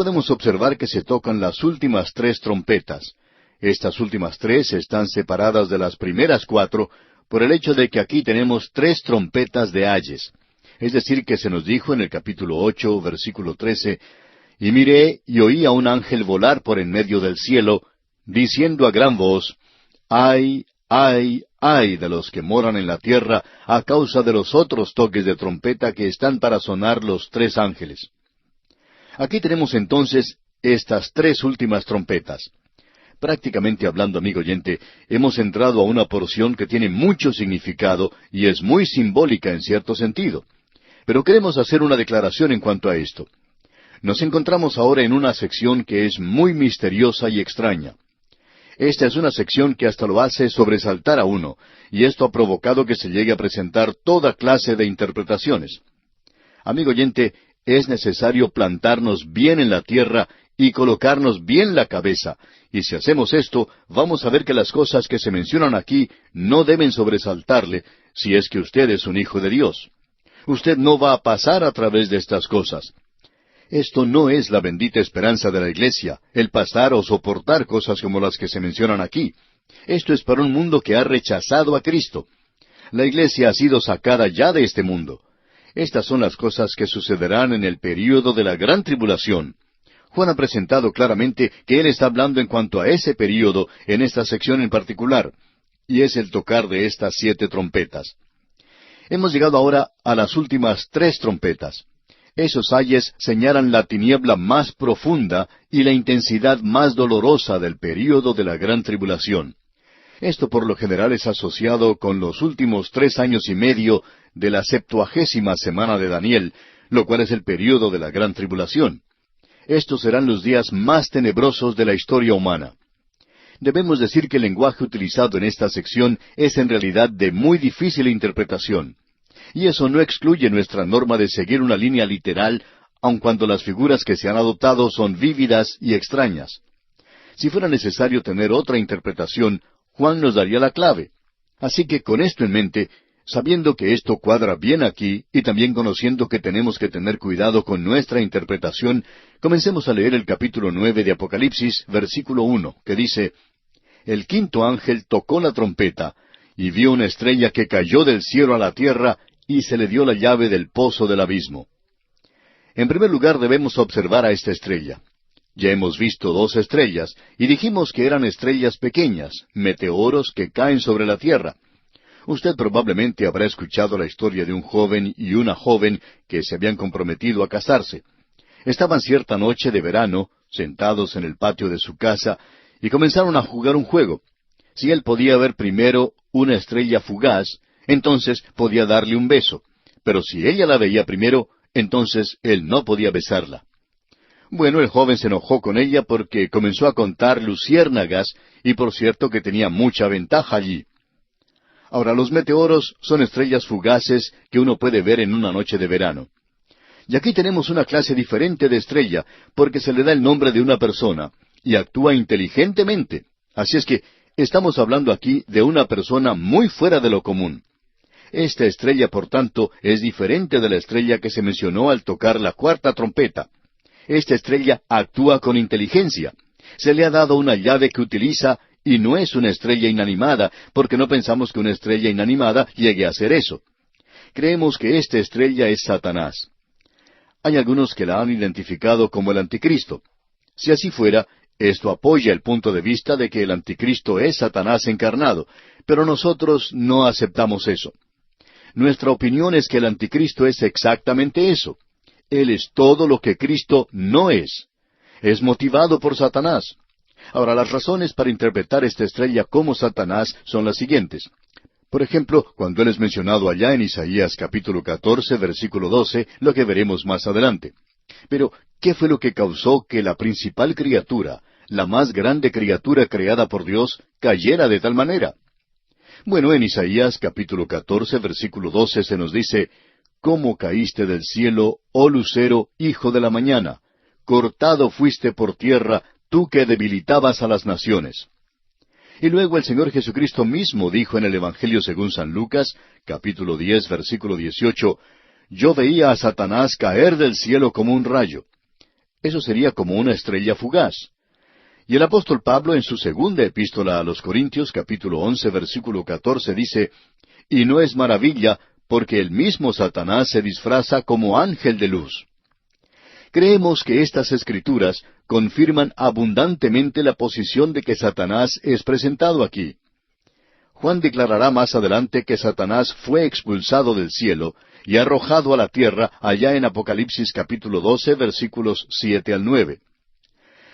podemos observar que se tocan las últimas tres trompetas. Estas últimas tres están separadas de las primeras cuatro por el hecho de que aquí tenemos tres trompetas de ayes. Es decir, que se nos dijo en el capítulo 8, versículo 13, «Y miré y oí a un ángel volar por en medio del cielo, diciendo a gran voz, ¡Ay, ay, ay de los que moran en la tierra a causa de los otros toques de trompeta que están para sonar los tres ángeles!» Aquí tenemos entonces estas tres últimas trompetas. Prácticamente hablando, amigo oyente, hemos entrado a una porción que tiene mucho significado y es muy simbólica en cierto sentido. Pero queremos hacer una declaración en cuanto a esto. Nos encontramos ahora en una sección que es muy misteriosa y extraña. Esta es una sección que hasta lo hace sobresaltar a uno, y esto ha provocado que se llegue a presentar toda clase de interpretaciones. Amigo oyente, es necesario plantarnos bien en la tierra y colocarnos bien la cabeza, y si hacemos esto, vamos a ver que las cosas que se mencionan aquí no deben sobresaltarle, si es que usted es un hijo de Dios. Usted no va a pasar a través de estas cosas. Esto no es la bendita esperanza de la iglesia, el pasar o soportar cosas como las que se mencionan aquí. Esto es para un mundo que ha rechazado a Cristo. La iglesia ha sido sacada ya de este mundo. Estas son las cosas que sucederán en el período de la gran tribulación. Juan ha presentado claramente que él está hablando en cuanto a ese período en esta sección en particular, y es el tocar de estas 7 trompetas. Hemos llegado ahora a las últimas 3 trompetas. Esos ayes señalan la tiniebla más profunda y la intensidad más dolorosa del período de la gran tribulación. Esto por lo general es asociado con los últimos 3 años y medio de la 70ª semana de Daniel, lo cual es el período de la gran tribulación. Estos serán los días más tenebrosos de la historia humana. Debemos decir que el lenguaje utilizado en esta sección es en realidad de muy difícil interpretación. Y eso no excluye nuestra norma de seguir una línea literal, aun cuando las figuras que se han adoptado son vívidas y extrañas. Si fuera necesario tener otra interpretación, Juan nos daría la clave. Así que con esto en mente, sabiendo que esto cuadra bien aquí, y también conociendo que tenemos que tener cuidado con nuestra interpretación, comencemos a leer el capítulo 9 de Apocalipsis, versículo 1, que dice, «El quinto ángel tocó la trompeta, y vio una estrella que cayó del cielo a la tierra, y se le dio la llave del pozo del abismo». En primer lugar debemos observar a esta estrella. Ya hemos visto 2 estrellas, y dijimos que eran estrellas pequeñas, meteoros que caen sobre la tierra. Usted probablemente habrá escuchado la historia de un joven y una joven que se habían comprometido a casarse. Estaban cierta noche de verano, sentados en el patio de su casa, y comenzaron a jugar un juego. Si él podía ver primero una estrella fugaz, entonces podía darle un beso. Pero si ella la veía primero, entonces él no podía besarla. Bueno, el joven se enojó con ella porque comenzó a contar luciérnagas, y por cierto que tenía mucha ventaja allí. Ahora, los meteoros son estrellas fugaces que uno puede ver en una noche de verano. Y aquí tenemos una clase diferente de estrella, porque se le da el nombre de una persona, y actúa inteligentemente. Así es que estamos hablando aquí de una persona muy fuera de lo común. Esta estrella, por tanto, es diferente de la estrella que se mencionó al tocar la 4ª trompeta. Esta estrella actúa con inteligencia. Se le ha dado una llave que utiliza, y no es una estrella inanimada, porque no pensamos que una estrella inanimada llegue a hacer eso. Creemos que esta estrella es Satanás. Hay algunos que la han identificado como el anticristo. Si así fuera, esto apoya el punto de vista de que el anticristo es Satanás encarnado, pero nosotros no aceptamos eso. Nuestra opinión es que el anticristo es exactamente eso. Él es todo lo que Cristo no es. Es motivado por Satanás. Ahora, las razones para interpretar esta estrella como Satanás son las siguientes. Por ejemplo, cuando él es mencionado allá en Isaías capítulo 14, versículo 12, lo que veremos más adelante. Pero, ¿qué fue lo que causó que la principal criatura, la más grande criatura creada por Dios, cayera de tal manera? Bueno, en Isaías capítulo 14, versículo 12 se nos dice, «¿Cómo caíste del cielo, oh lucero, hijo de la mañana? Cortado fuiste por tierra, tú que debilitabas a las naciones». Y luego el Señor Jesucristo mismo dijo en el Evangelio según San Lucas, capítulo 10, versículo 18, «Yo veía a Satanás caer del cielo como un rayo». Eso sería como una estrella fugaz. Y el apóstol Pablo en su segunda epístola a los Corintios, capítulo 11, versículo 14, dice, «Y no es maravilla, porque el mismo Satanás se disfraza como ángel de luz». Creemos que estas escrituras confirman abundantemente la posición de que Satanás es presentado aquí. Juan declarará más adelante que Satanás fue expulsado del cielo y arrojado a la tierra allá en Apocalipsis capítulo 12, versículos 7 al 9.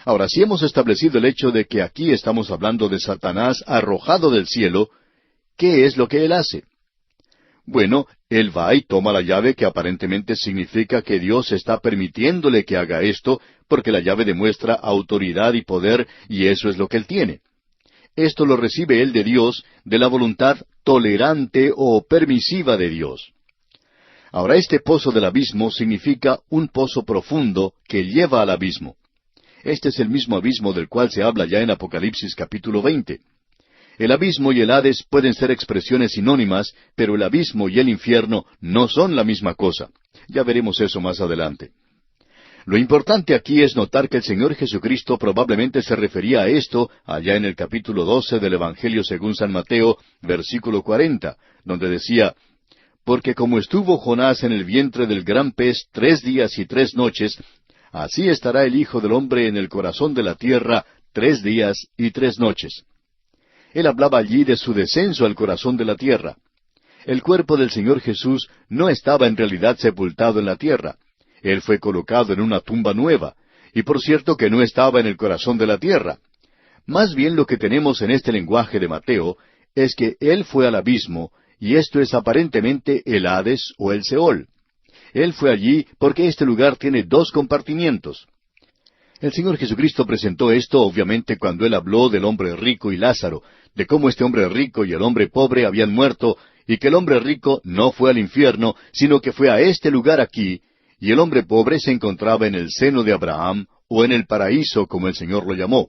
Ahora, si hemos establecido el hecho de que aquí estamos hablando de Satanás arrojado del cielo, ¿qué es lo que él hace? Bueno, él va y toma la llave, que aparentemente significa que Dios está permitiéndole que haga esto, porque la llave demuestra autoridad y poder, y eso es lo que él tiene. Esto lo recibe él de Dios, de la voluntad tolerante o permisiva de Dios. Ahora, este pozo del abismo significa un pozo profundo que lleva al abismo. Este es el mismo abismo del cual se habla ya en Apocalipsis capítulo 20. El abismo y el Hades pueden ser expresiones sinónimas, pero el abismo y el infierno no son la misma cosa. Ya veremos eso más adelante. Lo importante aquí es notar que el Señor Jesucristo probablemente se refería a esto allá en el capítulo 12 del Evangelio según San Mateo, versículo 40, donde decía, «Porque como estuvo Jonás en el vientre del gran pez 3 días y 3 noches, así estará el Hijo del Hombre en el corazón de la tierra 3 días y 3 noches». Él hablaba allí de su descenso al corazón de la tierra. El cuerpo del Señor Jesús no estaba en realidad sepultado en la tierra. Él fue colocado en una tumba nueva, y por cierto que no estaba en el corazón de la tierra. Más bien lo que tenemos en este lenguaje de Mateo es que Él fue al abismo, y esto es aparentemente el Hades o el Seol. Él fue allí porque este lugar tiene 2 compartimientos. El Señor Jesucristo presentó esto obviamente cuando Él habló del hombre rico y Lázaro, de cómo este hombre rico y el hombre pobre habían muerto, y que el hombre rico no fue al infierno, sino que fue a este lugar aquí, y el hombre pobre se encontraba en el seno de Abraham, o en el paraíso, como el Señor lo llamó.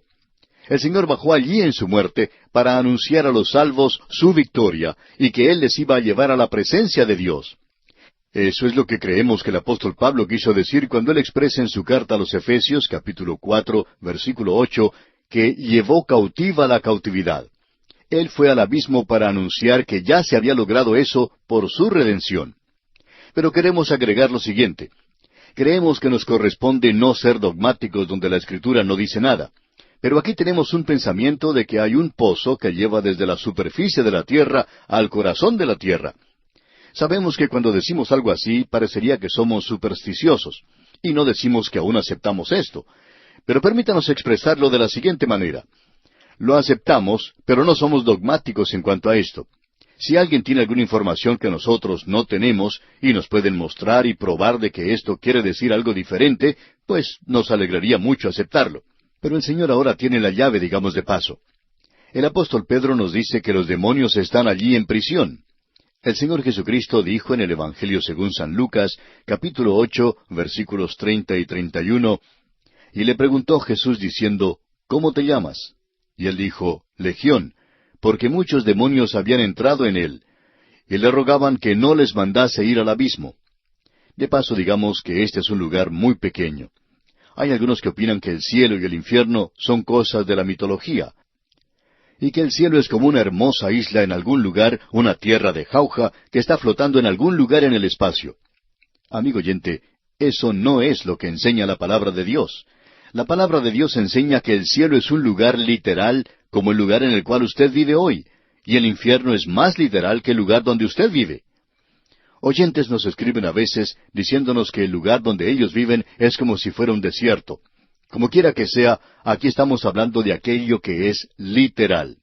El Señor bajó allí en su muerte para anunciar a los salvos su victoria, y que Él les iba a llevar a la presencia de Dios. Eso es lo que creemos que el apóstol Pablo quiso decir cuando él expresa en su carta a los Efesios, capítulo 4, versículo 8, que llevó cautiva la cautividad. Él fue al abismo para anunciar que ya se había logrado eso por su redención. Pero queremos agregar lo siguiente. Creemos que nos corresponde no ser dogmáticos donde la Escritura no dice nada. Pero aquí tenemos un pensamiento de que hay un pozo que lleva desde la superficie de la tierra al corazón de la tierra. Sabemos que cuando decimos algo así, parecería que somos supersticiosos, y no decimos que aún aceptamos esto. Pero permítanos expresarlo de la siguiente manera. Lo aceptamos, pero no somos dogmáticos en cuanto a esto. Si alguien tiene alguna información que nosotros no tenemos, y nos pueden mostrar y probar de que esto quiere decir algo diferente, pues nos alegraría mucho aceptarlo. Pero el Señor ahora tiene la llave, digamos de paso. El apóstol Pedro nos dice que los demonios están allí en prisión. El Señor Jesucristo dijo en el Evangelio según San Lucas, capítulo 8, versículos 30 y 31, y le preguntó Jesús diciendo, ¿cómo te llamas? Y él dijo, Legión, porque muchos demonios habían entrado en él, y le rogaban que no les mandase ir al abismo. De paso, digamos que este es un lugar muy pequeño. Hay algunos que opinan que el cielo y el infierno son cosas de la mitología, y que el cielo es como una hermosa isla en algún lugar, una tierra de jauja, que está flotando en algún lugar en el espacio. Amigo oyente, eso no es lo que enseña la palabra de Dios. La palabra de Dios enseña que el cielo es un lugar literal, como el lugar en el cual usted vive hoy, y el infierno es más literal que el lugar donde usted vive. Oyentes nos escriben a veces diciéndonos que el lugar donde ellos viven es como si fuera un desierto. Como quiera que sea, aquí estamos hablando de aquello que es literal.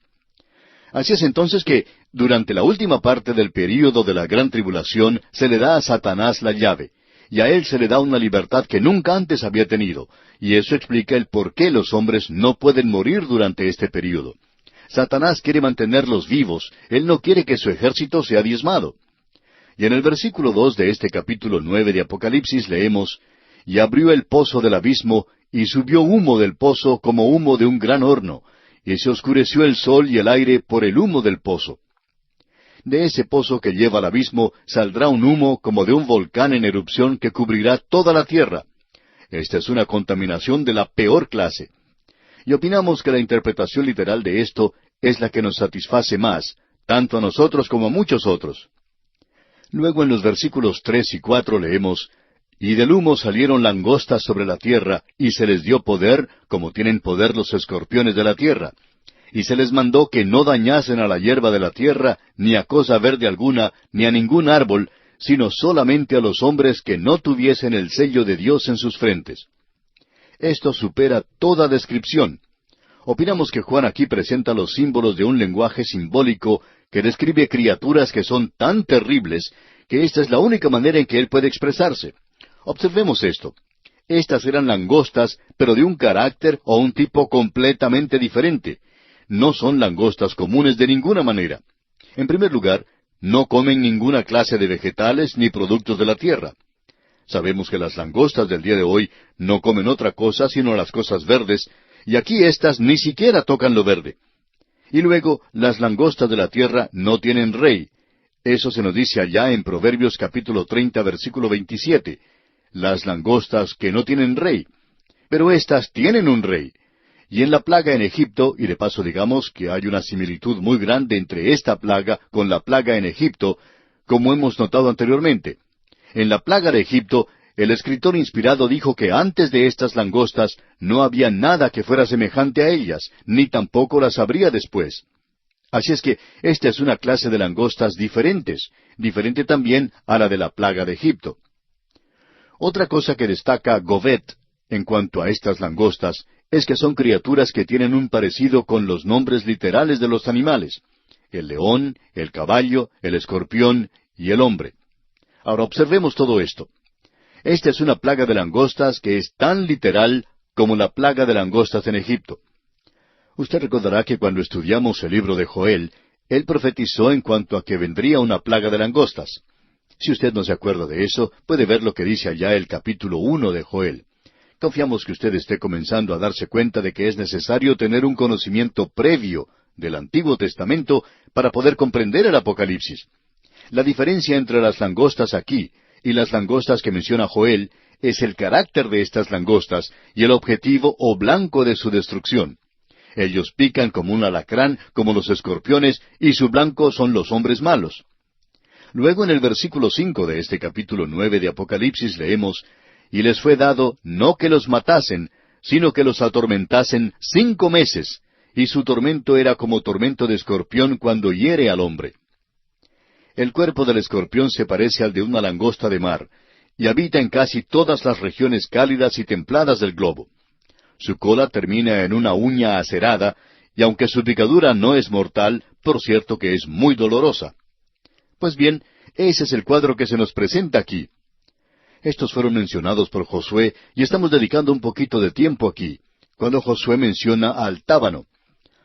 Así es entonces que, durante la última parte del período de la gran tribulación, se le da a Satanás la llave, y a él se le da una libertad que nunca antes había tenido, y eso explica el por qué los hombres no pueden morir durante este período. Satanás quiere mantenerlos vivos, él no quiere que su ejército sea diezmado. Y en el versículo 2 de este capítulo 9 de Apocalipsis leemos, «Y abrió el pozo del abismo, y subió humo del pozo como humo de un gran horno, y se oscureció el sol y el aire por el humo del pozo». De ese pozo que lleva al abismo saldrá un humo como de un volcán en erupción que cubrirá toda la tierra. Esta es una contaminación de la peor clase. Y opinamos que la interpretación literal de esto es la que nos satisface más, tanto a nosotros como a muchos otros. Luego en los versículos 3 y 4 leemos, «Y del humo salieron langostas sobre la tierra, y se les dio poder, como tienen poder los escorpiones de la tierra. Y se les mandó que no dañasen a la hierba de la tierra, ni a cosa verde alguna, ni a ningún árbol, sino solamente a los hombres que no tuviesen el sello de Dios en sus frentes». Esto supera toda descripción. Opinamos que Juan aquí presenta los símbolos de un lenguaje simbólico que describe criaturas que son tan terribles que esta es la única manera en que él puede expresarse. Observemos esto. Estas eran langostas, pero de un carácter o un tipo completamente diferente. No son langostas comunes de ninguna manera. En primer lugar, no comen ninguna clase de vegetales ni productos de la tierra. Sabemos que las langostas del día de hoy no comen otra cosa sino las cosas verdes, y aquí éstas ni siquiera tocan lo verde. Y luego, las langostas de la tierra no tienen rey. Eso se nos dice allá en Proverbios capítulo 30, versículo 27. Las langostas que no tienen rey. Pero éstas tienen un rey. Y en la plaga en Egipto, y de paso digamos que hay una similitud muy grande entre esta plaga con la plaga en Egipto, como hemos notado anteriormente. En la plaga de Egipto, el escritor inspirado dijo que antes de estas langostas no había nada que fuera semejante a ellas, ni tampoco las habría después. Así es que esta es una clase de langostas diferentes, diferente también a la de la plaga de Egipto. Otra cosa que destaca Govet en cuanto a estas langostas es que son criaturas que tienen un parecido con los nombres literales de los animales: el león, el caballo, el escorpión y el hombre. Ahora observemos todo esto. Esta es una plaga de langostas que es tan literal como la plaga de langostas en Egipto. Usted recordará que cuando estudiamos el libro de Joel, él profetizó en cuanto a que vendría una plaga de langostas. Si usted no se acuerda de eso, puede ver lo que dice allá el capítulo 1 de Joel. Confiamos que usted esté comenzando a darse cuenta de que es necesario tener un conocimiento previo del Antiguo Testamento para poder comprender el Apocalipsis. La diferencia entre las langostas aquí y las langostas que menciona Joel es el carácter de estas langostas y el objetivo o blanco de su destrucción. Ellos pican como un alacrán, como los escorpiones, y su blanco son los hombres malos. Luego en el versículo 5 de este capítulo 9 de Apocalipsis leemos, «Y les fue dado no que los matasen, sino que los atormentasen 5 meses, y su tormento era como tormento de escorpión cuando hiere al hombre». El cuerpo del escorpión se parece al de una langosta de mar, y habita en casi todas las regiones cálidas y templadas del globo. Su cola termina en una uña acerada, y aunque su picadura no es mortal, por cierto que es muy dolorosa. Pues bien, ese es el cuadro que se nos presenta aquí. Estos fueron mencionados por Josué, y estamos dedicando un poquito de tiempo aquí, cuando Josué menciona al tábano.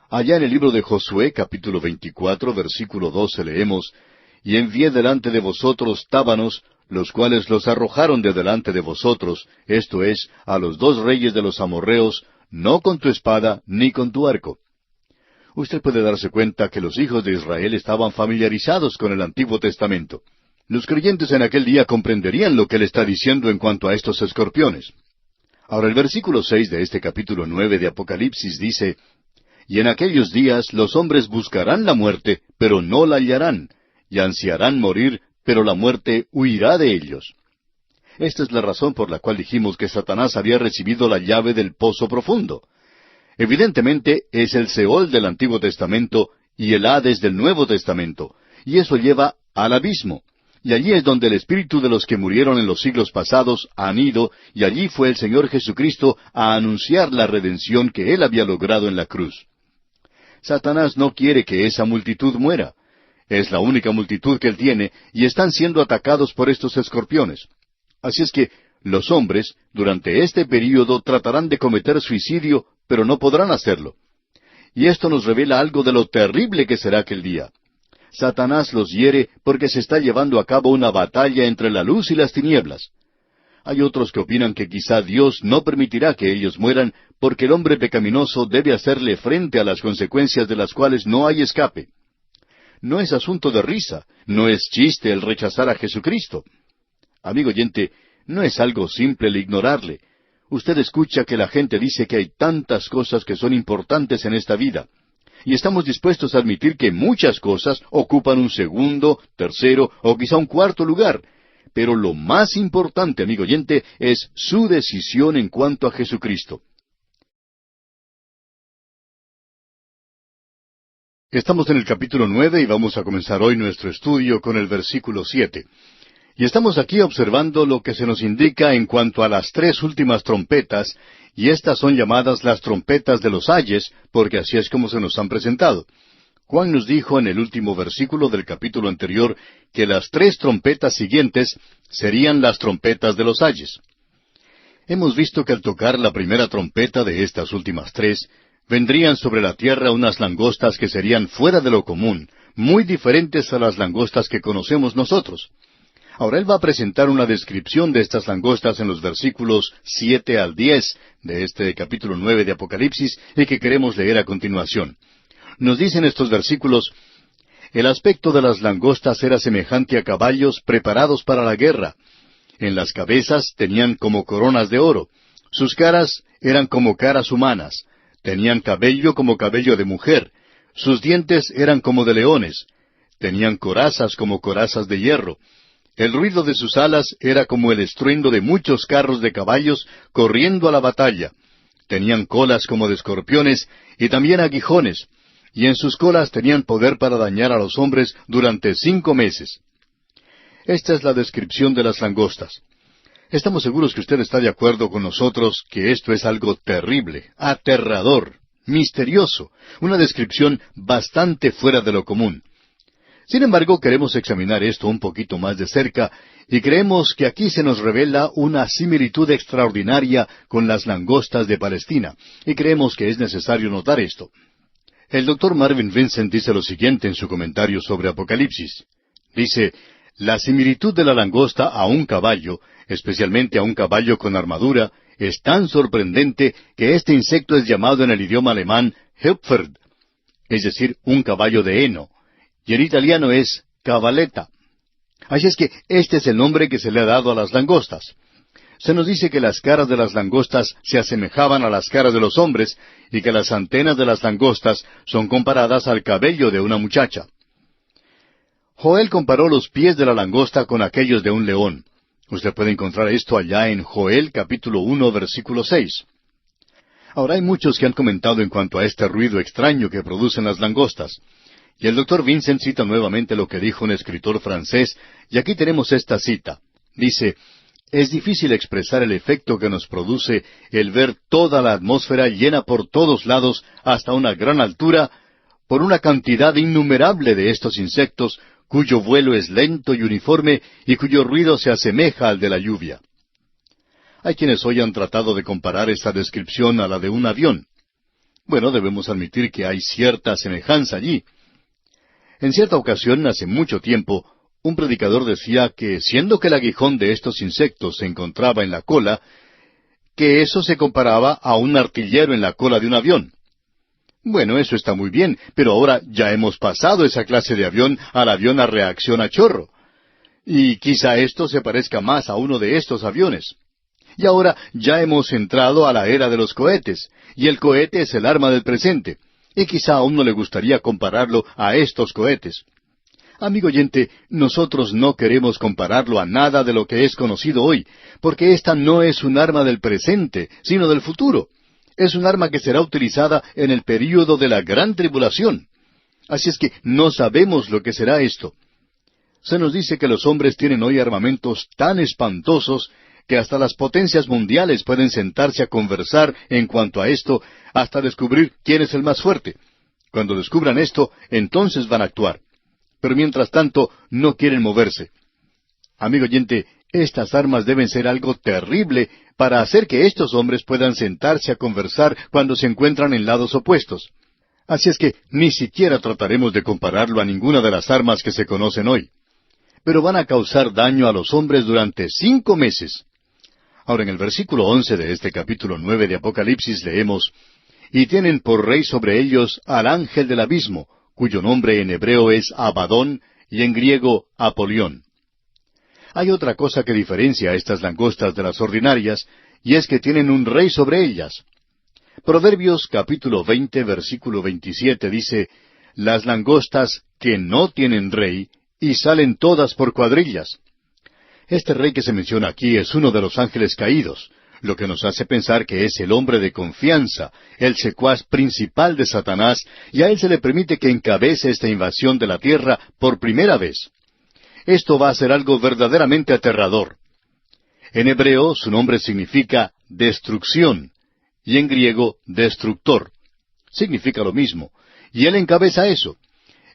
Allá en el libro de Josué, capítulo 24, versículo 12, leemos, «Y envié delante de vosotros tábanos, los cuales los arrojaron de delante de vosotros, esto es, a los 2 reyes de los amorreos, no con tu espada ni con tu arco». Usted puede darse cuenta que los hijos de Israel estaban familiarizados con el Antiguo Testamento. Los creyentes en aquel día comprenderían lo que él está diciendo en cuanto a estos escorpiones. Ahora el versículo 6 de este capítulo 9 de Apocalipsis dice, «Y en aquellos días los hombres buscarán la muerte, pero no la hallarán, y ansiarán morir, pero la muerte huirá de ellos». Esta es la razón por la cual dijimos que Satanás había recibido la llave del pozo profundo. Evidentemente es el Seol del Antiguo Testamento y el Hades del Nuevo Testamento, y eso lleva al abismo. Y allí es donde el espíritu de los que murieron en los siglos pasados han ido, y allí fue el Señor Jesucristo a anunciar la redención que Él había logrado en la cruz. Satanás no quiere que esa multitud muera. Es la única multitud que él tiene, y están siendo atacados por estos escorpiones. Así es que los hombres, durante este período, tratarán de cometer suicidio, pero no podrán hacerlo. Y esto nos revela algo de lo terrible que será aquel día. Satanás los hiere porque se está llevando a cabo una batalla entre la luz y las tinieblas. Hay otros que opinan que quizá Dios no permitirá que ellos mueran porque el hombre pecaminoso debe hacerle frente a las consecuencias de las cuales no hay escape. No es asunto de risa, no es chiste el rechazar a Jesucristo. Amigo oyente, no es algo simple el ignorarle. Usted escucha que la gente dice que hay tantas cosas que son importantes en esta vida. Y estamos dispuestos a admitir que muchas cosas ocupan un segundo, tercero o quizá un cuarto lugar. Pero lo más importante, amigo oyente, es su decisión en cuanto a Jesucristo. Estamos en el capítulo 9 y vamos a comenzar hoy nuestro estudio con el versículo 7. Y estamos aquí observando lo que se nos indica en cuanto a las tres últimas trompetas, y estas son llamadas las trompetas de los ayes, porque así es como se nos han presentado. Juan nos dijo en el último versículo del capítulo anterior que las tres trompetas siguientes serían las trompetas de los ayes. Hemos visto que al tocar la primera trompeta de estas últimas tres, vendrían sobre la tierra unas langostas que serían fuera de lo común, muy diferentes a las langostas que conocemos nosotros. Ahora él va a presentar una descripción de estas langostas en los versículos 7 al 10 de este capítulo 9 de Apocalipsis y que queremos leer a continuación. Nos dicen estos versículos: el aspecto de las langostas era semejante a caballos preparados para la guerra. En las cabezas tenían como coronas de oro. Sus caras eran como caras humanas. Tenían cabello como cabello de mujer. Sus dientes eran como de leones. Tenían corazas como corazas de hierro. El ruido de sus alas era como el estruendo de muchos carros de caballos corriendo a la batalla. Tenían colas como de escorpiones y también aguijones. Y en sus colas tenían poder para dañar a los hombres durante 5 meses. Esta es la descripción de las langostas. Estamos seguros que usted está de acuerdo con nosotros que esto es algo terrible, aterrador, misterioso, una descripción bastante fuera de lo común. Sin embargo, queremos examinar esto un poquito más de cerca y creemos que aquí se nos revela una similitud extraordinaria con las langostas de Palestina, y creemos que es necesario notar esto. El Dr. Marvin Vincent dice lo siguiente en su comentario sobre Apocalipsis. Dice: la similitud de la langosta a un caballo, especialmente a un caballo con armadura, es tan sorprendente que este insecto es llamado en el idioma alemán Hüpferd, es decir, un caballo de heno, y en italiano es cavaletta. Así es que este es el nombre que se le ha dado a las langostas. Se nos dice que las caras de las langostas se asemejaban a las caras de los hombres y que las antenas de las langostas son comparadas al cabello de una muchacha. Joel comparó los pies de la langosta con aquellos de un león. Usted puede encontrar esto allá en Joel capítulo 1 versículo 6. Ahora hay muchos que han comentado en cuanto a este ruido extraño que producen las langostas. Y el Dr. Vincent cita nuevamente lo que dijo un escritor francés, y aquí tenemos esta cita. Dice: es difícil expresar el efecto que nos produce el ver toda la atmósfera llena por todos lados hasta una gran altura por una cantidad innumerable de estos insectos, cuyo vuelo es lento y uniforme y cuyo ruido se asemeja al de la lluvia. Hay quienes hoy han tratado de comparar esta descripción a la de un avión. Bueno, debemos admitir que hay cierta semejanza allí. En cierta ocasión, hace mucho tiempo, un predicador decía que, siendo que el aguijón de estos insectos se encontraba en la cola, que eso se comparaba a un artillero en la cola de un avión. Bueno, eso está muy bien, pero ahora ya hemos pasado esa clase de avión al avión a reacción a chorro. Y quizá esto se parezca más a uno de estos aviones. Y ahora ya hemos entrado a la era de los cohetes, y el cohete es el arma del presente, y quizá a uno le gustaría compararlo a estos cohetes. Amigo oyente, nosotros no queremos compararlo a nada de lo que es conocido hoy, porque esta no es un arma del presente, sino del futuro. Es un arma que será utilizada en el período de la gran tribulación. Así es que no sabemos lo que será esto. Se nos dice que los hombres tienen hoy armamentos tan espantosos que hasta las potencias mundiales pueden sentarse a conversar en cuanto a esto hasta descubrir quién es el más fuerte. Cuando descubran esto, entonces van a actuar. Pero mientras tanto, no quieren moverse. Amigo oyente, estas armas deben ser algo terrible para hacer que estos hombres puedan sentarse a conversar cuando se encuentran en lados opuestos. Así es que ni siquiera trataremos de compararlo a ninguna de las armas que se conocen hoy. Pero van a causar daño a los hombres durante 5 meses. Ahora, en el versículo 11 de este capítulo 9 de Apocalipsis leemos: y tienen por rey sobre ellos al ángel del abismo, cuyo nombre en hebreo es Abadón y en griego Apolión. Hay otra cosa que diferencia a estas langostas de las ordinarias, y es que tienen un rey sobre ellas. Proverbios capítulo 20, versículo 27 dice, «Las langostas que no tienen rey, y salen todas por cuadrillas». Este rey que se menciona aquí es uno de los ángeles caídos, lo que nos hace pensar que es el hombre de confianza, el secuaz principal de Satanás, y a él se le permite que encabece esta invasión de la tierra por primera vez. Esto va a ser algo verdaderamente aterrador. En hebreo su nombre significa destrucción, y en griego destructor. Significa lo mismo, y él encabeza eso.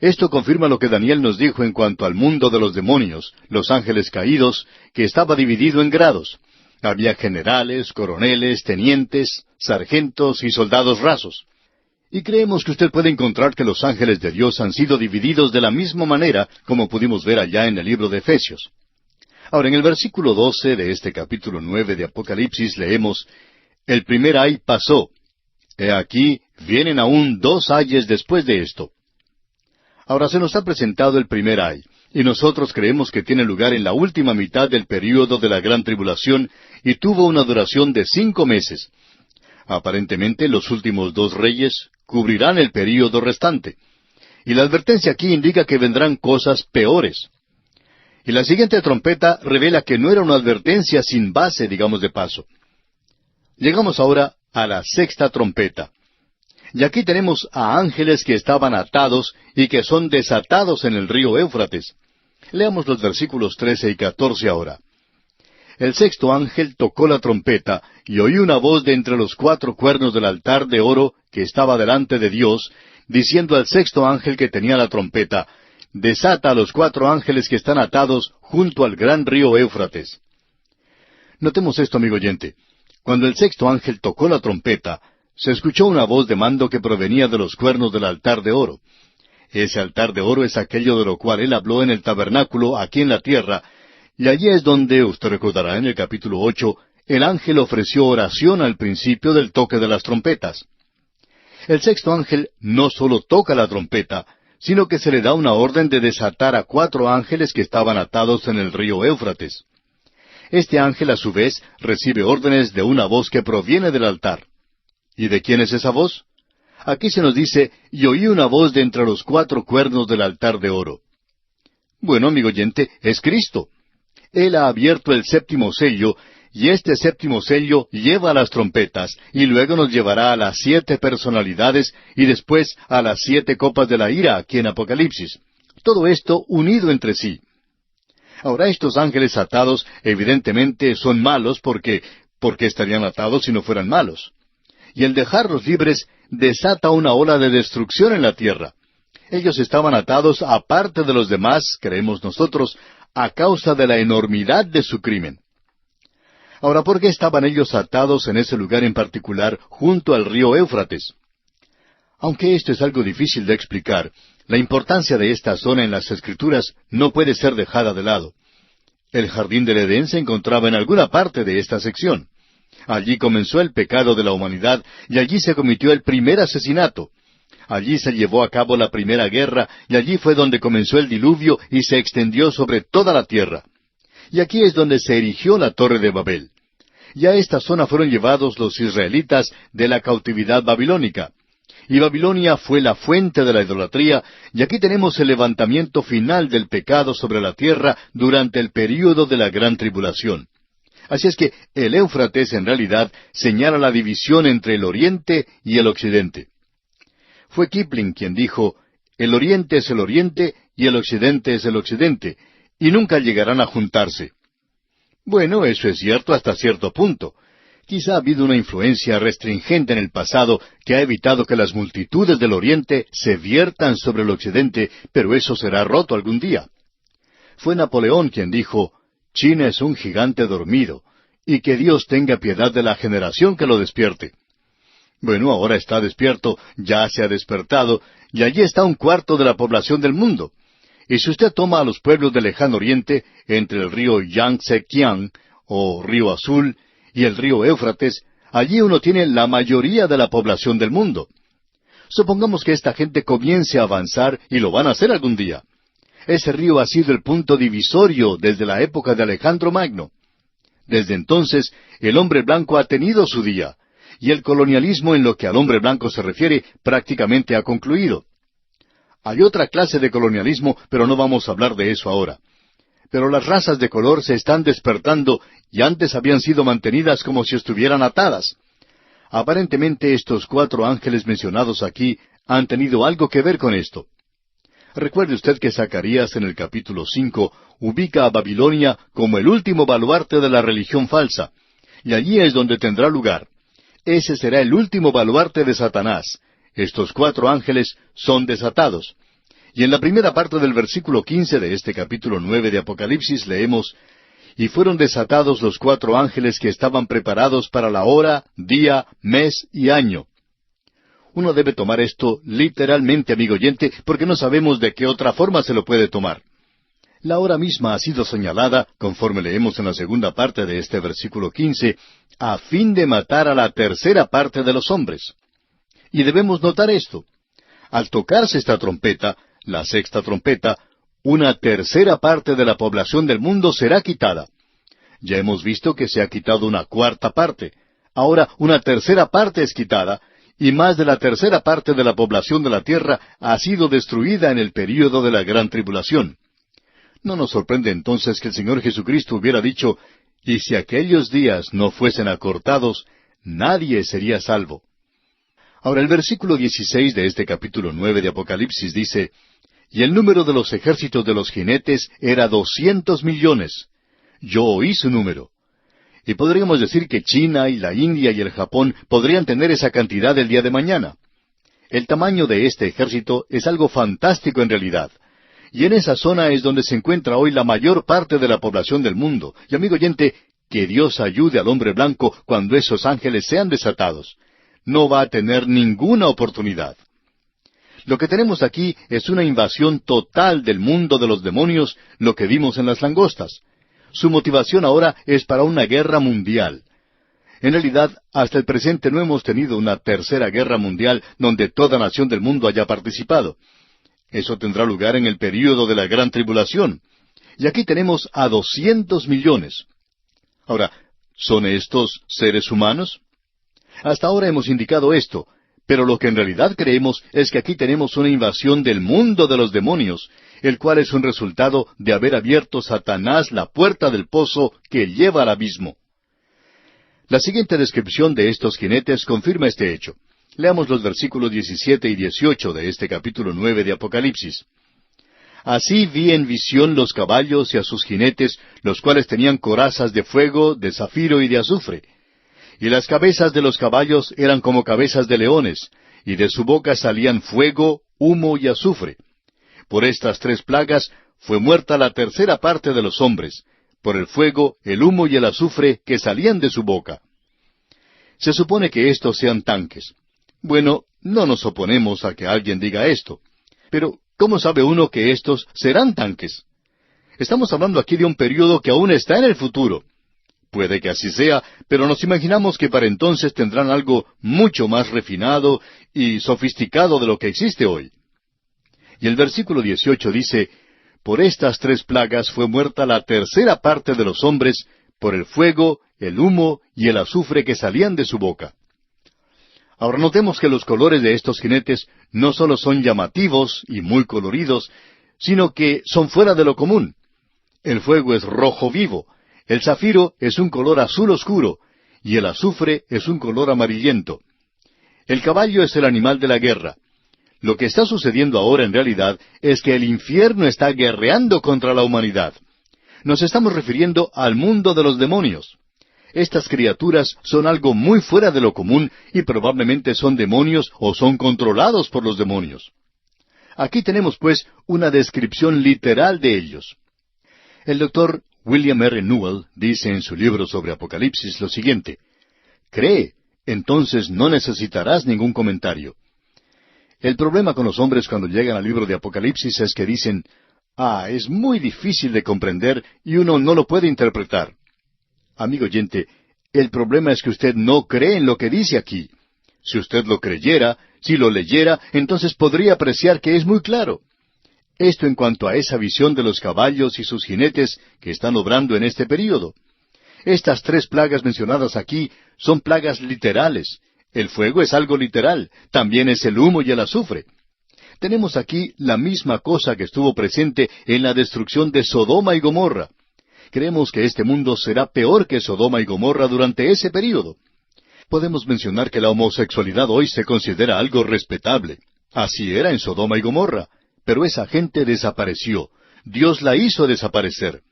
Esto confirma lo que Daniel nos dijo en cuanto al mundo de los demonios, los ángeles caídos, que estaba dividido en grados. Había generales, coroneles, tenientes, sargentos y soldados rasos. Y creemos que usted puede encontrar que los ángeles de Dios han sido divididos de la misma manera como pudimos ver allá en el libro de Efesios. Ahora, en el versículo 12 de este capítulo 9 de Apocalipsis leemos, «El primer ay pasó. He aquí, vienen aún 2 ayes después de esto». Ahora se nos ha presentado el primer ay, y nosotros creemos que tiene lugar en la última mitad del período de la gran tribulación y tuvo una duración de 5 meses. Aparentemente los últimos 2 reyes cubrirán el período restante. Y la advertencia aquí indica que vendrán cosas peores. Y la siguiente trompeta revela que no era una advertencia sin base, digamos de paso. Llegamos ahora a la 6ª trompeta. Y aquí tenemos a ángeles que estaban atados y que son desatados en el río Éufrates. Leamos los versículos 13 y 14 ahora. El 6º ángel tocó la trompeta, y oí una voz de entre los 4 cuernos del altar de oro que estaba delante de Dios, diciendo al 6º ángel que tenía la trompeta, «Desata a los 4 ángeles que están atados junto al gran río Éufrates». Notemos esto, amigo oyente. Cuando el 6º ángel tocó la trompeta, se escuchó una voz de mando que provenía de los cuernos del altar de oro. Ese altar de oro es aquello de lo cual él habló en el tabernáculo aquí en la tierra, y allí es donde, usted recordará en el capítulo 8, el ángel ofreció oración al principio del toque de las trompetas. El 6º ángel no solo toca la trompeta, sino que se le da una orden de desatar a 4 ángeles que estaban atados en el río Éufrates. Este ángel, a su vez, recibe órdenes de una voz que proviene del altar. ¿Y de quién es esa voz? Aquí se nos dice, «Y oí una voz de entre los 4 cuernos del altar de oro». Bueno, amigo oyente, es Cristo. Él ha abierto el 7º sello, y este 7º sello lleva a las trompetas, y luego nos llevará a las 7 personalidades, y después a las 7 copas de la ira aquí en Apocalipsis. Todo esto unido entre sí. Ahora, estos ángeles atados evidentemente son malos ¿por qué estarían atados si no fueran malos? Y el dejarlos libres desata una ola de destrucción en la tierra. Ellos estaban atados aparte de los demás, creemos nosotros, a causa de la enormidad de su crimen. Ahora, ¿por qué estaban ellos atados en ese lugar en particular, junto al río Éufrates? Aunque esto es algo difícil de explicar, la importancia de esta zona en las Escrituras no puede ser dejada de lado. El jardín del Edén se encontraba en alguna parte de esta sección. Allí comenzó el pecado de la humanidad y allí se cometió el primer asesinato. Allí se llevó a cabo la primera guerra y allí fue donde comenzó el diluvio y se extendió sobre toda la tierra. Y aquí es donde se erigió la Torre de Babel. Y a esta zona fueron llevados los israelitas de la cautividad babilónica. Y Babilonia fue la fuente de la idolatría, y aquí tenemos el levantamiento final del pecado sobre la tierra durante el período de la gran tribulación. Así es que el Éufrates en realidad señala la división entre el oriente y el occidente. Fue Kipling quien dijo, «El oriente es el oriente y el occidente es el occidente, y nunca llegarán a juntarse». Bueno, eso es cierto hasta cierto punto. Quizá ha habido una influencia restringente en el pasado que ha evitado que las multitudes del oriente se viertan sobre el occidente, pero eso será roto algún día. Fue Napoleón quien dijo, «China es un gigante dormido, y que Dios tenga piedad de la generación que lo despierte». Bueno, ahora está despierto, ya se ha despertado, y allí está 1/4 de la población del mundo. Y si usted toma a los pueblos del lejano oriente, entre el río Yangtze-Kiang, o río Azul, y el río Éufrates, allí uno tiene la mayoría de la población del mundo. Supongamos que esta gente comience a avanzar, y lo van a hacer algún día. Ese río ha sido el punto divisorio desde la época de Alejandro Magno. Desde entonces, el hombre blanco ha tenido su día, y el colonialismo en lo que al hombre blanco se refiere prácticamente ha concluido. Hay otra clase de colonialismo, pero no vamos a hablar de eso ahora. Pero las razas de color se están despertando y antes habían sido mantenidas como si estuvieran atadas. Aparentemente estos 4 ángeles mencionados aquí han tenido algo que ver con esto. Recuerde usted que Zacarías en el capítulo 5 ubica a Babilonia como el último baluarte de la religión falsa, y allí es donde tendrá lugar. Ese será el último baluarte de Satanás. Estos 4 ángeles son desatados. Y en la primera parte del versículo 15 de este capítulo 9 de Apocalipsis leemos, «Y fueron desatados los 4 ángeles que estaban preparados para la hora, día, mes y año». Uno debe tomar esto literalmente, amigo oyente, porque no sabemos de qué otra forma se lo puede tomar. La hora misma ha sido señalada, conforme leemos en la segunda parte de este versículo 15, a fin de matar a la tercera parte de los hombres. Y debemos notar esto. Al tocarse esta trompeta, la sexta trompeta, una tercera parte de la población del mundo será quitada. Ya hemos visto que se ha quitado una cuarta parte. Ahora una tercera parte es quitada, y más de la tercera parte de la población de la tierra ha sido destruida en el período de la gran tribulación. No nos sorprende entonces que el Señor Jesucristo hubiera dicho, «Y si aquellos días no fuesen acortados, nadie sería salvo». Ahora el versículo 16 de este capítulo 9 de Apocalipsis dice, «Y el número de los ejércitos de los jinetes era 200 millones. Yo oí su número». Y podríamos decir que China y la India y el Japón podrían tener esa cantidad el día de mañana. El tamaño de este ejército es algo fantástico en realidad. Y en esa zona es donde se encuentra hoy la mayor parte de la población del mundo. Y amigo oyente, que Dios ayude al hombre blanco cuando esos ángeles sean desatados. No va a tener ninguna oportunidad. Lo que tenemos aquí es una invasión total del mundo de los demonios, lo que vimos en las langostas. Su motivación ahora es para una guerra mundial. En realidad, hasta el presente no hemos tenido una tercera guerra mundial donde toda nación del mundo haya participado. Eso tendrá lugar en el período de la gran tribulación. Y aquí tenemos a 200 millones. Ahora, ¿son estos seres humanos? Hasta ahora hemos indicado esto, pero lo que en realidad creemos es que aquí tenemos una invasión del mundo de los demonios, el cual es un resultado de haber abierto Satanás la puerta del pozo que lleva al abismo. La siguiente descripción de estos jinetes confirma este hecho. Leamos los versículos 17 y 18 de este capítulo 9 de Apocalipsis. «Así vi en visión los caballos y a sus jinetes, los cuales tenían corazas de fuego, de zafiro y de azufre. Y las cabezas de los caballos eran como cabezas de leones, y de su boca salían fuego, humo y azufre. Por estas 3 plagas fue muerta la tercera parte de los hombres, por el fuego, el humo y el azufre que salían de su boca». Se supone que estos sean tanques. Bueno, no nos oponemos a que alguien diga esto. Pero, ¿cómo sabe uno que estos serán tanques? Estamos hablando aquí de un período que aún está en el futuro. Puede que así sea, pero nos imaginamos que para entonces tendrán algo mucho más refinado y sofisticado de lo que existe hoy. Y el versículo 18 dice, «Por estas 3 plagas fue muerta la tercera parte de los hombres, por el fuego, el humo y el azufre que salían de su boca». Ahora notemos que los colores de estos jinetes no solo son llamativos y muy coloridos, sino que son fuera de lo común. El fuego es rojo vivo, el zafiro es un color azul oscuro, y el azufre es un color amarillento. El caballo es el animal de la guerra. Lo que está sucediendo ahora en realidad es que el infierno está guerreando contra la humanidad. Nos estamos refiriendo al mundo de los demonios. Estas criaturas son algo muy fuera de lo común y probablemente son demonios o son controlados por los demonios. Aquí tenemos pues una descripción literal de ellos. El doctor William R. Newell dice en su libro sobre Apocalipsis lo siguiente: «Cree, entonces no necesitarás ningún comentario». El problema con los hombres cuando llegan al libro de Apocalipsis es que dicen, es muy difícil de comprender y uno no lo puede interpretar. Amigo oyente, el problema es que usted no cree en lo que dice aquí. Si usted lo creyera, si lo leyera, entonces podría apreciar que es muy claro. Esto en cuanto a esa visión de los caballos y sus jinetes que están obrando en este período. Estas 3 plagas mencionadas aquí son plagas literales. El fuego es algo literal, también es el humo y el azufre. Tenemos aquí la misma cosa que estuvo presente en la destrucción de Sodoma y Gomorra. Creemos que este mundo será peor que Sodoma y Gomorra durante ese período. Podemos mencionar que la homosexualidad hoy se considera algo respetable. Así era en Sodoma y Gomorra, pero esa gente desapareció. Dios la hizo desaparecer.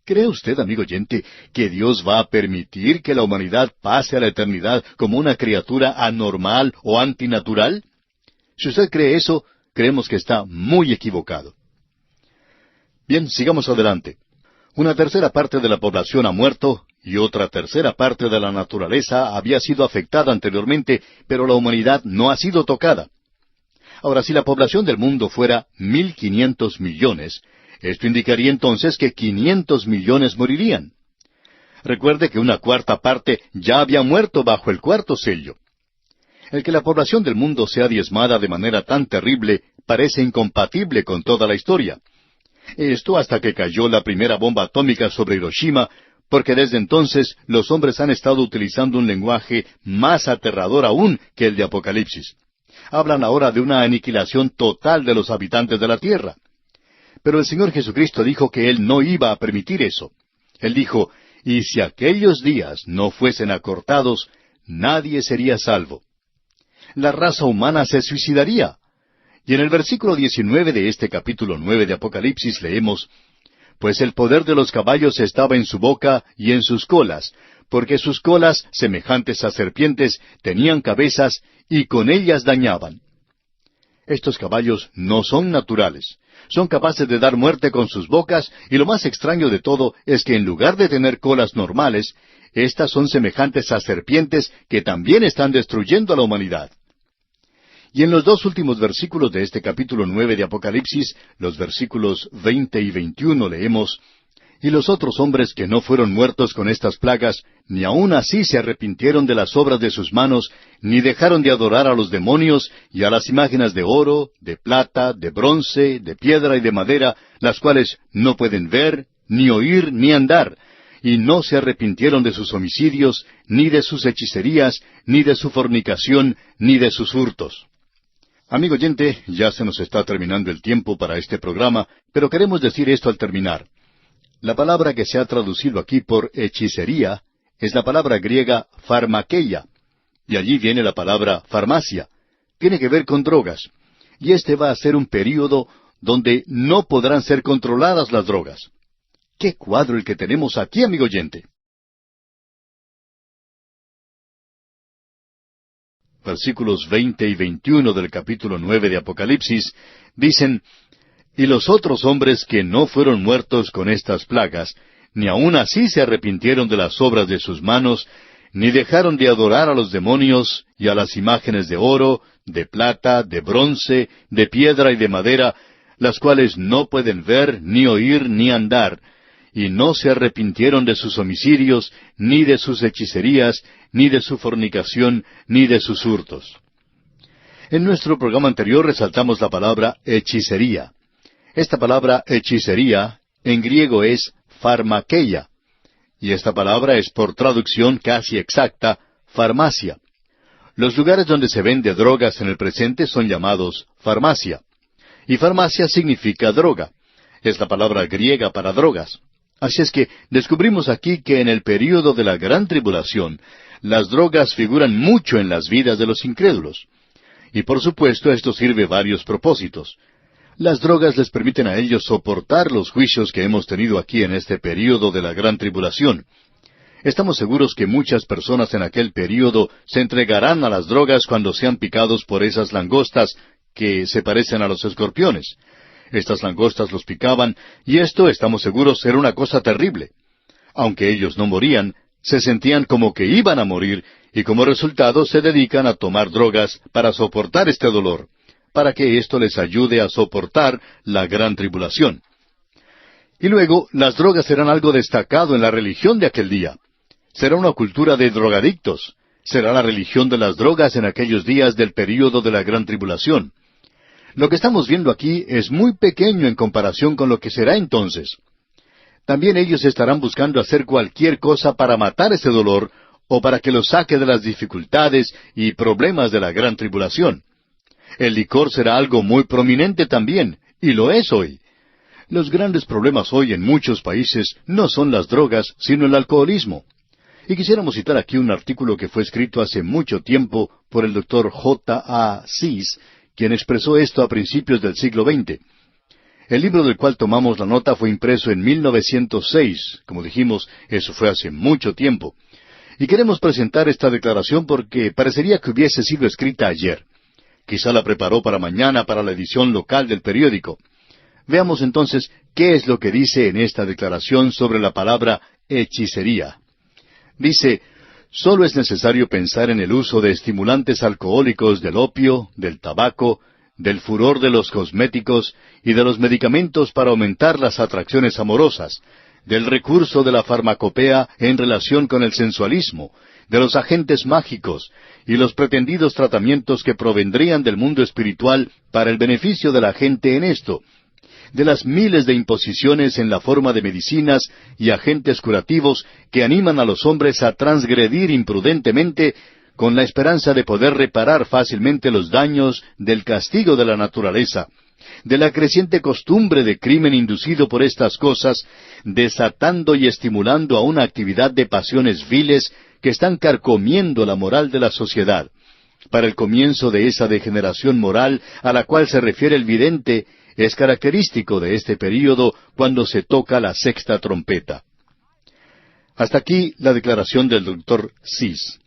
¿Cree usted, amigo oyente, que Dios va a permitir que la humanidad pase a la eternidad como una criatura anormal o antinatural? Si usted cree eso, creemos que está muy equivocado. Bien, sigamos adelante. Una tercera parte de la población ha muerto y otra tercera parte de la naturaleza había sido afectada anteriormente, pero la humanidad no ha sido tocada. Ahora, si la población del mundo fuera 1.500 millones, esto indicaría entonces que 500 millones morirían. Recuerde que una cuarta parte ya había muerto bajo el cuarto sello. El que la población del mundo sea diezmada de manera tan terrible parece incompatible con toda la historia. Esto hasta que cayó la primera bomba atómica sobre Hiroshima, porque desde entonces los hombres han estado utilizando un lenguaje más aterrador aún que el de Apocalipsis. Hablan ahora de una aniquilación total de los habitantes de la tierra. Pero el Señor Jesucristo dijo que Él no iba a permitir eso. Él dijo, y si aquellos días no fuesen acortados, nadie sería salvo. La raza humana se suicidaría. Y en el versículo 19 de este capítulo 9 de Apocalipsis leemos, pues el poder de los caballos estaba en su boca y en sus colas, porque sus colas, semejantes a serpientes, tenían cabezas, y con ellas dañaban. Estos caballos no son naturales. Son capaces de dar muerte con sus bocas, y lo más extraño de todo es que en lugar de tener colas normales, estas son semejantes a serpientes que también están destruyendo a la humanidad. Y en los 2 últimos versículos de este capítulo 9 de Apocalipsis, los versículos 20 y 21, leemos, y los otros hombres que no fueron muertos con estas plagas, ni aun así se arrepintieron de las obras de sus manos, ni dejaron de adorar a los demonios y a las imágenes de oro, de plata, de bronce, de piedra y de madera, las cuales no pueden ver, ni oír, ni andar, y no se arrepintieron de sus homicidios, ni de sus hechicerías, ni de su fornicación, ni de sus hurtos. Amigo oyente, ya se nos está terminando el tiempo para este programa, pero queremos decir esto al terminar. La palabra que se ha traducido aquí por hechicería es la palabra griega pharmakeia, y allí viene la palabra farmacia. Tiene que ver con drogas, y este va a ser un período donde no podrán ser controladas las drogas. ¡Qué cuadro el que tenemos aquí, amigo oyente! Versículos 20 y 21 del capítulo 9 de Apocalipsis dicen, y los otros hombres que no fueron muertos con estas plagas, ni aun así se arrepintieron de las obras de sus manos, ni dejaron de adorar a los demonios y a las imágenes de oro, de plata, de bronce, de piedra y de madera, las cuales no pueden ver, ni oír, ni andar, y no se arrepintieron de sus homicidios, ni de sus hechicerías, ni de su fornicación, ni de sus hurtos. En nuestro programa anterior resaltamos la palabra hechicería. Esta palabra hechicería en griego es pharmakeia, y esta palabra es por traducción casi exacta, farmacia. Los lugares donde se vende drogas en el presente son llamados farmacia, y farmacia significa droga. Es la palabra griega para drogas. Así es que descubrimos aquí que en el período de la gran tribulación, las drogas figuran mucho en las vidas de los incrédulos. Y por supuesto esto sirve varios propósitos. Las drogas les permiten a ellos soportar los juicios que hemos tenido aquí en este período de la gran tribulación. Estamos seguros que muchas personas en aquel período se entregarán a las drogas cuando sean picados por esas langostas que se parecen a los escorpiones. Estas langostas los picaban, y esto, estamos seguros, era una cosa terrible. Aunque ellos no morían, se sentían como que iban a morir, y como resultado se dedican a tomar drogas para soportar este dolor, para que esto les ayude a soportar la gran tribulación. Y luego, las drogas serán algo destacado en la religión de aquel día. Será una cultura de drogadictos. Será la religión de las drogas en aquellos días del período de la gran tribulación. Lo que estamos viendo aquí es muy pequeño en comparación con lo que será entonces. También ellos estarán buscando hacer cualquier cosa para matar ese dolor o para que lo saque de las dificultades y problemas de la gran tribulación. El licor será algo muy prominente también, y lo es hoy. Los grandes problemas hoy en muchos países no son las drogas, sino el alcoholismo. Y quisiéramos citar aquí un artículo que fue escrito hace mucho tiempo por el Dr. J. A. Sis, quien expresó esto a principios del siglo XX. El libro del cual tomamos la nota fue impreso en 1906. Como dijimos, eso fue hace mucho tiempo. Y queremos presentar esta declaración porque parecería que hubiese sido escrita ayer. Quizá la preparó para mañana para la edición local del periódico. Veamos entonces qué es lo que dice en esta declaración sobre la palabra hechicería. Dice, solo es necesario pensar en el uso de estimulantes alcohólicos del opio, del tabaco, del furor de los cosméticos y de los medicamentos para aumentar las atracciones amorosas, del recurso de la farmacopea en relación con el sensualismo, de los agentes mágicos y los pretendidos tratamientos que provendrían del mundo espiritual para el beneficio de la gente en esto, de las miles de imposiciones en la forma de medicinas y agentes curativos que animan a los hombres a transgredir imprudentemente con la esperanza de poder reparar fácilmente los daños del castigo de la naturaleza, de la creciente costumbre de crimen inducido por estas cosas, desatando y estimulando a una actividad de pasiones viles que están carcomiendo la moral de la sociedad. Para el comienzo de esa degeneración moral a la cual se refiere el vidente, es característico de este período cuando se toca la sexta trompeta. Hasta aquí la declaración del Dr. Sis.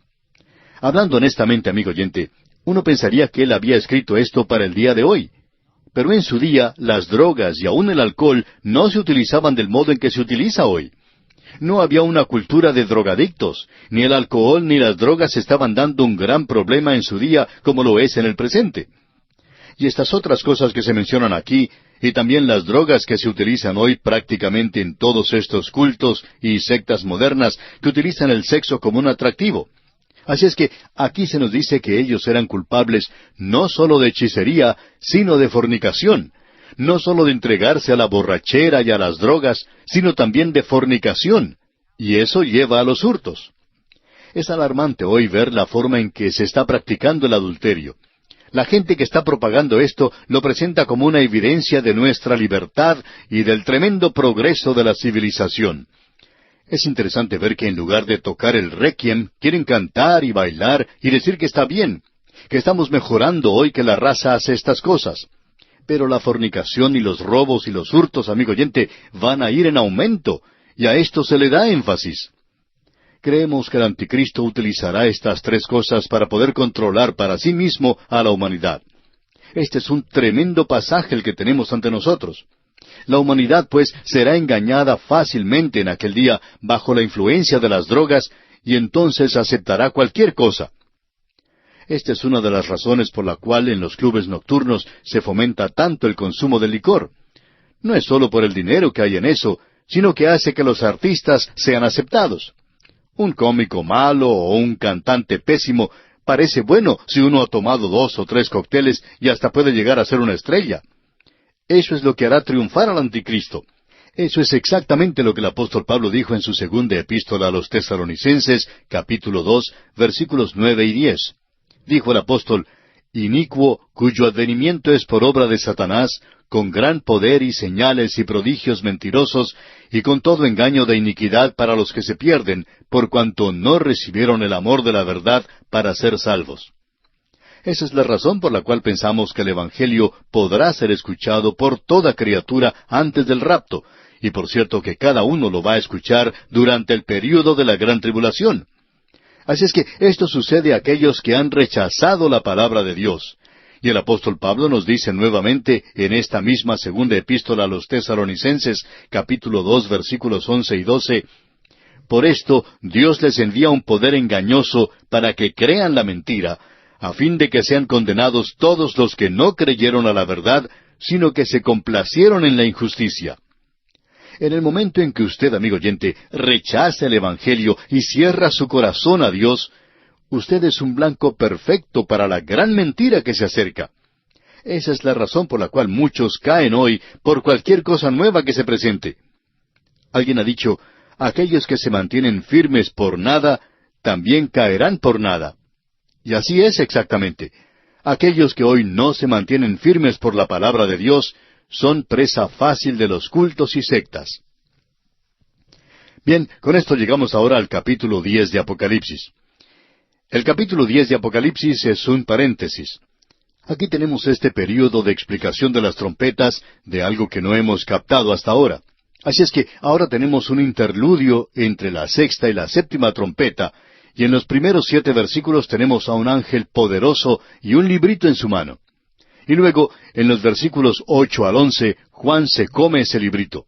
Hablando honestamente, amigo oyente, uno pensaría que él había escrito esto para el día de hoy. Pero en su día, las drogas y aun el alcohol no se utilizaban del modo en que se utiliza hoy. No había una cultura de drogadictos, ni el alcohol ni las drogas estaban dando un gran problema en su día como lo es en el presente. Y estas otras cosas que se mencionan aquí, y también las drogas que se utilizan hoy prácticamente en todos estos cultos y sectas modernas que utilizan el sexo como un atractivo. Así es que aquí se nos dice que ellos eran culpables no sólo de hechicería, sino de fornicación, no sólo de entregarse a la borrachera y a las drogas, sino también de fornicación, y eso lleva a los hurtos. Es alarmante hoy ver la forma en que se está practicando el adulterio. La gente que está propagando esto lo presenta como una evidencia de nuestra libertad y del tremendo progreso de la civilización. Es interesante ver que en lugar de tocar el requiem, quieren cantar y bailar y decir que está bien, que estamos mejorando hoy que la raza hace estas cosas. Pero la fornicación y los robos y los hurtos, amigo oyente, van a ir en aumento, y a esto se le da énfasis. Creemos que el anticristo utilizará estas tres cosas para poder controlar para sí mismo a la humanidad. Este es un tremendo pasaje el que tenemos ante nosotros. La humanidad, pues, será engañada fácilmente en aquel día bajo la influencia de las drogas y entonces aceptará cualquier cosa. Esta es una de las razones por la cual en los clubes nocturnos se fomenta tanto el consumo de licor. No es solo por el dinero que hay en eso, sino que hace que los artistas sean aceptados. Un cómico malo o un cantante pésimo parece bueno si uno ha tomado 2 o 3 cócteles y hasta puede llegar a ser una estrella. Eso es lo que hará triunfar al anticristo. Eso es exactamente lo que el apóstol Pablo dijo en su segunda epístola a los Tesalonicenses, capítulo 2, versículos 9 y 10. Dijo el apóstol, inicuo, cuyo advenimiento es por obra de Satanás, con gran poder y señales y prodigios mentirosos, y con todo engaño de iniquidad para los que se pierden, por cuanto no recibieron el amor de la verdad para ser salvos. Esa es la razón por la cual pensamos que el Evangelio podrá ser escuchado por toda criatura antes del rapto, y por cierto que cada uno lo va a escuchar durante el período de la gran tribulación. Así es que esto sucede a aquellos que han rechazado la palabra de Dios. Y el apóstol Pablo nos dice nuevamente en esta misma segunda epístola a los Tesalonicenses, capítulo 2, versículos 11 y 12, por esto Dios les envía un poder engañoso para que crean la mentira, a fin de que sean condenados todos los que no creyeron a la verdad, sino que se complacieron en la injusticia. En el momento en que usted, amigo oyente, rechaza el Evangelio y cierra su corazón a Dios, usted es un blanco perfecto para la gran mentira que se acerca. Esa es la razón por la cual muchos caen hoy por cualquier cosa nueva que se presente. Alguien ha dicho, aquellos que se mantienen firmes por nada, también caerán por nada. Y así es exactamente. Aquellos que hoy no se mantienen firmes por la palabra de Dios son presa fácil de los cultos y sectas. Bien, con esto llegamos ahora al capítulo 10 de Apocalipsis. El capítulo 10 de Apocalipsis es un paréntesis. Aquí tenemos este período de explicación de las trompetas de algo que no hemos captado hasta ahora. Así es que ahora tenemos un interludio entre la sexta y la séptima trompeta, y en los primeros 7 versículos tenemos a un ángel poderoso y un librito en su mano. Y luego, en los versículos 8 al 11, Juan se come ese librito.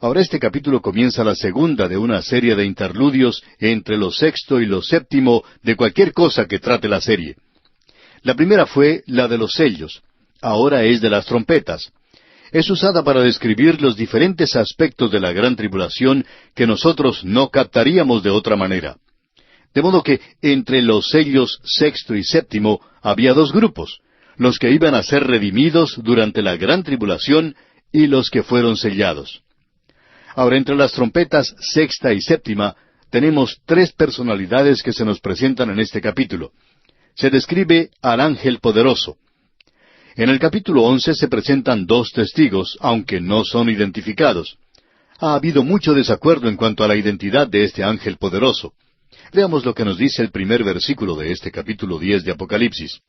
Ahora este capítulo comienza la segunda de una serie de interludios entre lo sexto y lo séptimo de cualquier cosa que trate la serie. La primera fue la de los sellos. Ahora es de las trompetas. Es usada para describir los diferentes aspectos de la gran tribulación que nosotros no captaríamos de otra manera. De modo que entre los sellos sexto y séptimo había 2 grupos, los que iban a ser redimidos durante la gran tribulación y los que fueron sellados. Ahora, entre las trompetas sexta y séptima, tenemos 3 personalidades que se nos presentan en este capítulo. Se describe al ángel poderoso. En el capítulo 11 se presentan 2 testigos, aunque no son identificados. Ha habido mucho desacuerdo en cuanto a la identidad de este ángel poderoso. Veamos lo que nos dice el primer versículo de este capítulo 10 de Apocalipsis.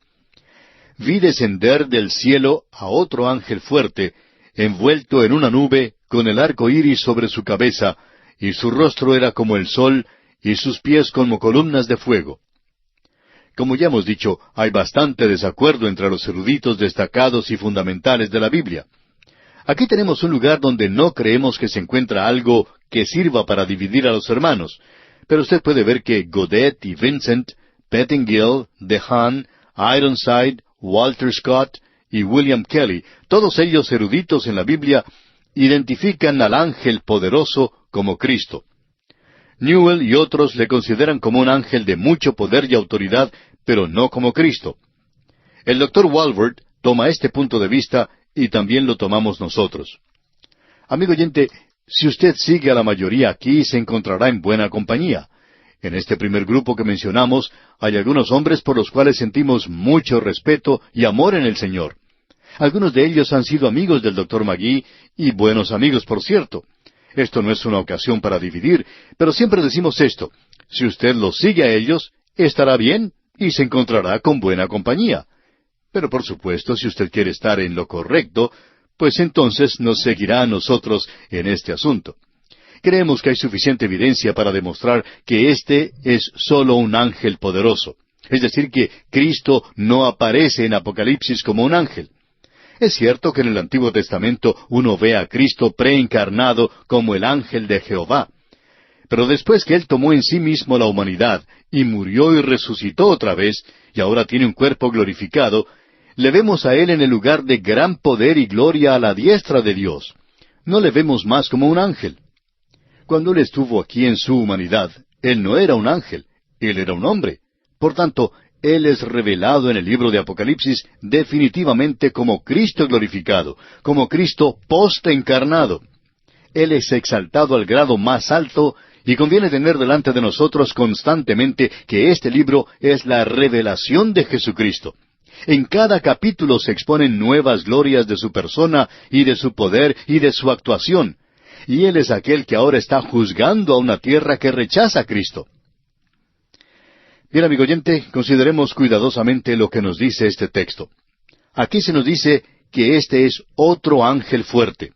Vi descender del cielo a otro ángel fuerte, envuelto en una nube, con el arco iris sobre su cabeza, y su rostro era como el sol, y sus pies como columnas de fuego. Como ya hemos dicho, hay bastante desacuerdo entre los eruditos destacados y fundamentales de la Biblia. Aquí tenemos un lugar donde no creemos que se encuentra algo que sirva para dividir a los hermanos, pero usted puede ver que Godet y Vincent, Pettingill, DeHaan, Ironside, Walter Scott y William Kelly, todos ellos eruditos en la Biblia, identifican al ángel poderoso como Cristo. Newell y otros le consideran como un ángel de mucho poder y autoridad, pero no como Cristo. El Dr. Walvoord toma este punto de vista y también lo tomamos nosotros. Amigo oyente, si usted sigue a la mayoría aquí, se encontrará en buena compañía. En este primer grupo que mencionamos, hay algunos hombres por los cuales sentimos mucho respeto y amor en el Señor. Algunos de ellos han sido amigos del Dr. Magee, y buenos amigos, por cierto. Esto no es una ocasión para dividir, pero siempre decimos esto: si usted los sigue a ellos, estará bien y se encontrará con buena compañía. Pero por supuesto, si usted quiere estar en lo correcto, pues entonces nos seguirá a nosotros en este asunto. Creemos que hay suficiente evidencia para demostrar que este es solo un ángel poderoso. Es decir, que Cristo no aparece en Apocalipsis como un ángel. Es cierto que en el Antiguo Testamento uno ve a Cristo preencarnado como el ángel de Jehová. Pero después que Él tomó en sí mismo la humanidad y murió y resucitó otra vez, y ahora tiene un cuerpo glorificado, le vemos a Él en el lugar de gran poder y gloria a la diestra de Dios. No le vemos más como un ángel. Cuando Él estuvo aquí en su humanidad, Él no era un ángel, Él era un hombre. Por tanto, Él es revelado en el libro de Apocalipsis definitivamente como Cristo glorificado, como Cristo post-encarnado. Él es exaltado al grado más alto y conviene tener delante de nosotros constantemente que este libro es la revelación de Jesucristo. En cada capítulo se exponen nuevas glorias de su persona y de su poder y de su actuación. Y Él es aquel que ahora está juzgando a una tierra que rechaza a Cristo. Bien, amigo oyente, consideremos cuidadosamente lo que nos dice este texto. Aquí se nos dice que este es otro ángel fuerte.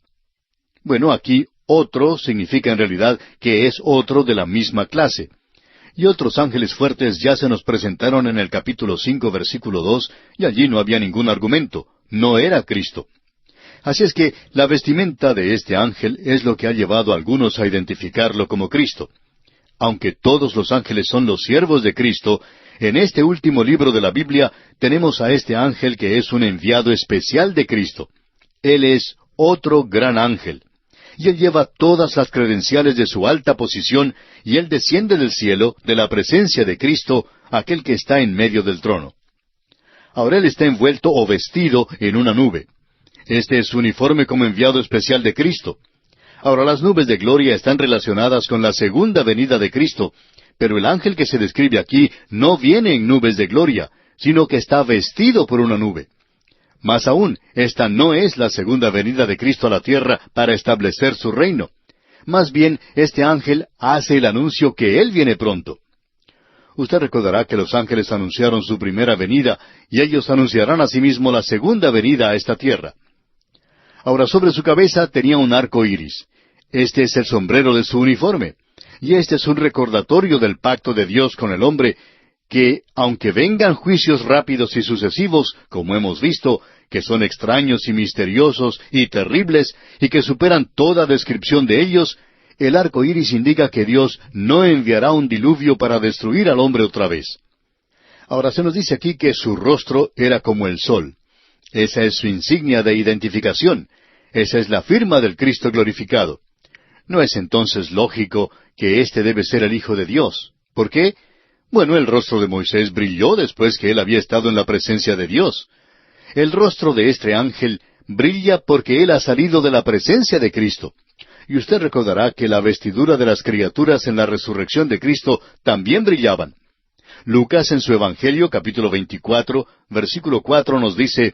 Bueno, aquí otro significa en realidad que es otro de la misma clase. Y otros ángeles fuertes ya se nos presentaron en el capítulo 5, versículo 2, y allí no había ningún argumento. No era Cristo. Así es que la vestimenta de este ángel es lo que ha llevado a algunos a identificarlo como Cristo. Aunque todos los ángeles son los siervos de Cristo, en este último libro de la Biblia tenemos a este ángel que es un enviado especial de Cristo. Él es otro gran ángel. Y él lleva todas las credenciales de su alta posición, y él desciende del cielo, de la presencia de Cristo, aquel que está en medio del trono. Ahora él está envuelto o vestido en una nube. Este es su uniforme como enviado especial de Cristo. Ahora, las nubes de gloria están relacionadas con la segunda venida de Cristo, pero el ángel que se describe aquí no viene en nubes de gloria, sino que está vestido por una nube. Más aún, esta no es la segunda venida de Cristo a la tierra para establecer su reino. Más bien, este ángel hace el anuncio que Él viene pronto. Usted recordará que los ángeles anunciaron su primera venida, y ellos anunciarán asimismo la segunda venida a esta tierra. Ahora, sobre su cabeza tenía un arco iris. Este es el sombrero de su uniforme. Y este es un recordatorio del pacto de Dios con el hombre, que, aunque vengan juicios rápidos y sucesivos, como hemos visto, que son extraños y misteriosos y terribles, y que superan toda descripción de ellos, el arco iris indica que Dios no enviará un diluvio para destruir al hombre otra vez. Ahora se nos dice aquí que su rostro era como el sol. Esa es su insignia de identificación. Esa es la firma del Cristo glorificado. ¿No es entonces lógico que éste debe ser el Hijo de Dios? ¿Por qué? Bueno, el rostro de Moisés brilló después que él había estado en la presencia de Dios. El rostro de este ángel brilla porque él ha salido de la presencia de Cristo. Y usted recordará que la vestidura de las criaturas en la resurrección de Cristo también brillaban. Lucas en su Evangelio, capítulo 24, versículo 4, nos dice: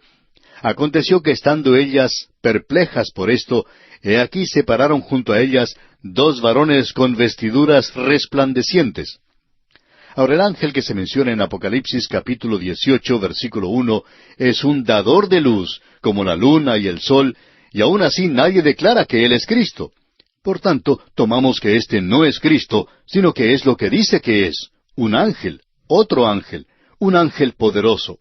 Aconteció que estando ellas perplejas por esto, he aquí se pararon junto a ellas dos varones con vestiduras resplandecientes. Ahora, el ángel que se menciona en Apocalipsis capítulo 18, versículo 1, es un dador de luz, como la luna y el sol, y aún así nadie declara que Él es Cristo. Por tanto, tomamos que este no es Cristo, sino que es lo que dice que es: un ángel, otro ángel, un ángel poderoso.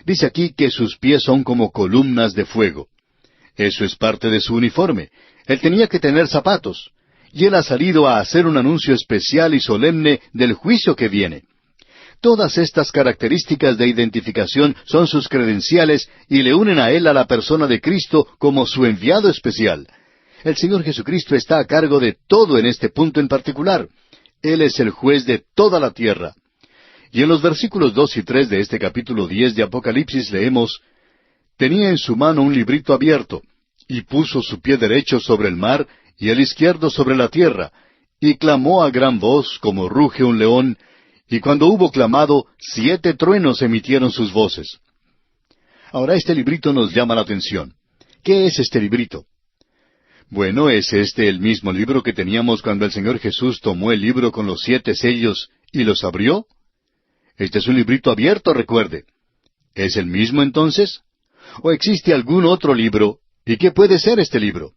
Dice aquí que sus pies son como columnas de fuego. Eso es parte de su uniforme. Él tenía que tener zapatos. Y Él ha salido a hacer un anuncio especial y solemne del juicio que viene. Todas estas características de identificación son sus credenciales y le unen a Él a la persona de Cristo como su enviado especial. El Señor Jesucristo está a cargo de todo en este punto en particular. Él es el juez de toda la tierra. Y en los versículos 2 y 3 de este capítulo 10 de Apocalipsis leemos: Tenía en su mano un librito abierto, y puso su pie derecho sobre el mar, y el izquierdo sobre la tierra, y clamó a gran voz, como ruge un león, y cuando hubo clamado, 7 truenos emitieron sus voces. Ahora este librito nos llama la atención. ¿Qué es este librito? Bueno, ¿es este el mismo libro que teníamos cuando el Señor Jesús tomó el libro con los 7 sellos y los abrió? Este es un librito abierto, recuerde. ¿Es el mismo entonces? ¿O existe algún otro libro? ¿Y qué puede ser este libro?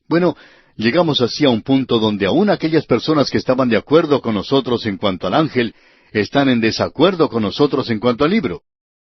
Bueno, llegamos así a un punto donde aún aquellas personas que estaban de acuerdo con nosotros en cuanto al ángel, están en desacuerdo con nosotros en cuanto al libro.